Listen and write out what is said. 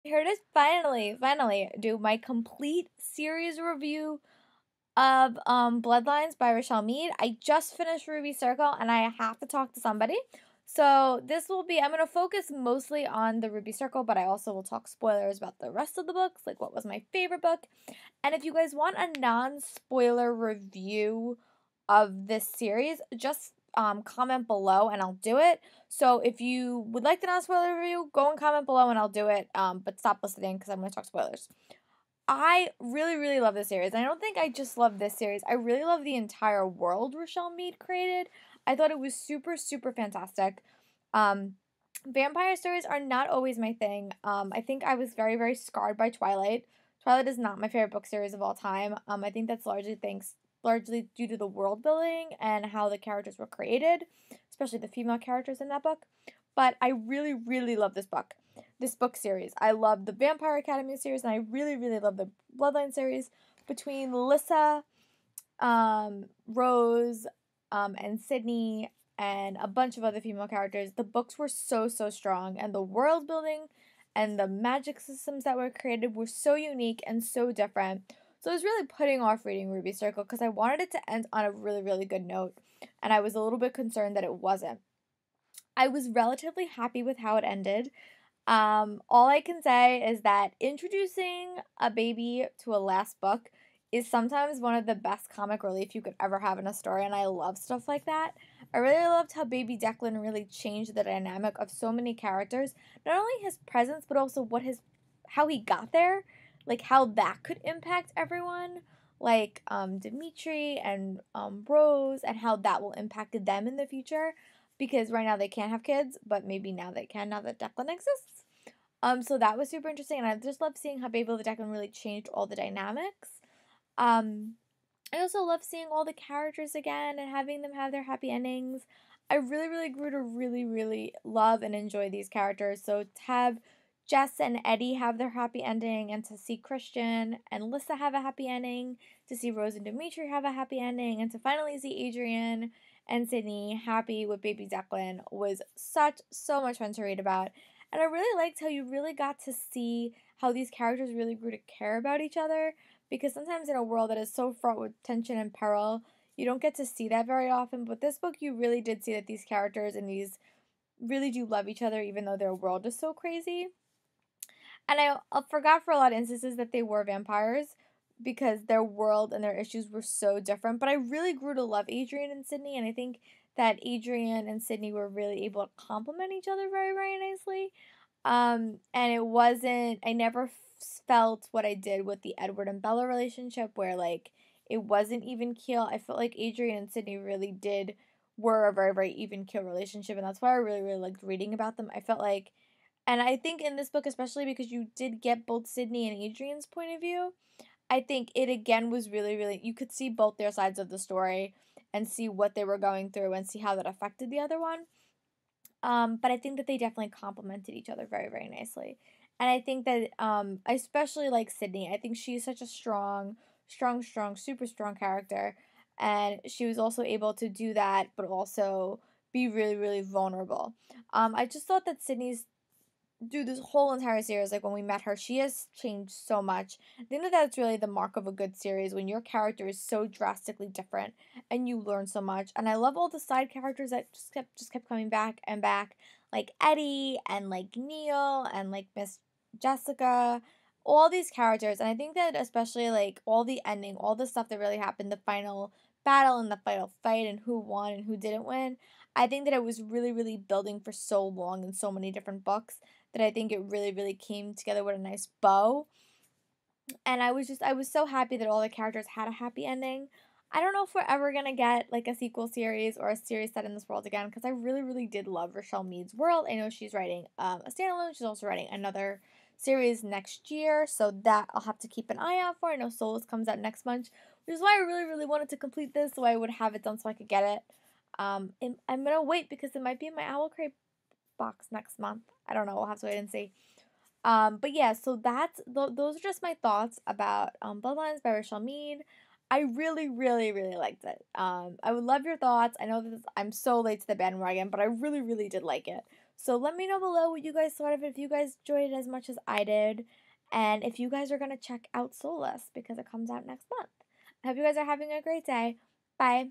Here it is, finally do my complete series review of Bloodlines by Rochelle Mead. I just finished Ruby Circle and I have to talk to somebody. So this will be, I'm going to focus mostly on the Ruby Circle, but I also will talk spoilers about the rest of the books, like what was my favorite book. And if you guys want a non-spoiler review of this series, just comment below and I'll do it. So if you would like the non-spoiler review, go and comment below and I'll do it. But stop listening because I'm going to talk spoilers. I really, really love this series. And I don't think I just love this series. I really love the entire world Rochelle Mead created. I thought it was super, super fantastic. Um, Vampire stories are not always my thing. I think I was very, very scarred by Twilight. Twilight is not my favorite book series of all time. I think that's largely due to the world building and how the characters were created, especially the female characters in that book. But I really, really love this book series. I love the Vampire Academy series, and I really, really love the Bloodline series. Between Lissa, Rose, and Sydney, and a bunch of other female characters, the books were so, so strong, and the world building and the magic systems that were created were so unique and so different. So I was really putting off reading Ruby Circle because I wanted it to end on a really, really good note, and I was a little bit concerned that it wasn't. I was relatively happy with how it ended. All I can say is that introducing a baby to a last book is sometimes one of the best comic relief you could ever have in a story, and I love stuff like that. I really loved how Baby Declan really changed the dynamic of so many characters, not only his presence, but also how he got there, like how that could impact everyone, like Dimitri and Rose, and how that will impact them in the future. Because right now they can't have kids, but maybe now they can now that Declan exists. So that was super interesting, and I just love seeing how Baby the Declan really changed all the dynamics. Um, I also love seeing all the characters again and having them have their happy endings. I really, really grew to really, really love and enjoy these characters. So to have Jess and Eddie have their happy ending, and to see Christian and Lissa have a happy ending, to see Rose and Dimitri have a happy ending, and to finally see Adrian and Sydney happy with Baby Declan was so much fun to read about. And I really liked how you really got to see how these characters really grew to care about each other, because sometimes in a world that is so fraught with tension and peril, you don't get to see that very often. But this book, you really did see that these characters and these really do love each other, even though their world is so crazy. And I forgot for a lot of instances that they were vampires because their world and their issues were so different. But I really grew to love Adrian and Sydney, and I think that Adrian and Sydney were really able to complement each other very, very nicely. And it wasn't, I never felt what I did with the Edward and Bella relationship where like it wasn't even keel. I felt like Adrian and Sydney really were a very, very even keel relationship, and that's why I really, really liked reading about them. I felt like, and I think in this book, especially because you did get both Sydney and Adrian's point of view, I think it again was really, really, you could see both their sides of the story and see what they were going through and see how that affected the other one. But I think that they definitely complemented each other very, very nicely. And I think that I especially like Sydney. I think she's such a strong, super strong character. And she was also able to do that, but also be really, really vulnerable. I just thought that Sydney's through this whole entire series, like when we met her, she has changed so much. I think that that's really the mark of a good series when your character is so drastically different and you learn so much. And I love all the side characters that just kept coming back and back, like Eddie and like Neil and like Miss Jessica, all these characters. And I think that especially like all the ending, all the stuff that really happened, the final battle and the final fight and who won and who didn't win. I think that it was really, really building for so long in so many different books that I think it really, really came together with a nice bow. And I was so happy that all the characters had a happy ending. I don't know if we're ever gonna get like a sequel series or a series set in this world again because I really, really did love Rochelle Mead's world. I know she's writing a standalone. She's also writing another series next year, so that I'll have to keep an eye out for. I know Souls comes out next month, which is why I really, really wanted to complete this so I would have it done so I could get it. And I'm gonna wait because it might be in my Owl Crate box next month. I don't know. We'll have to wait and see. But yeah, so those are just my thoughts about Bloodlines by Rochelle Mead. I really, really, really liked it. I would love your thoughts. I know that I'm so late to the bandwagon, but I really, really did like it. So let me know below what you guys thought of it, if you guys enjoyed it as much as I did, and if you guys are going to check out Soulless because it comes out next month. I hope you guys are having a great day. Bye.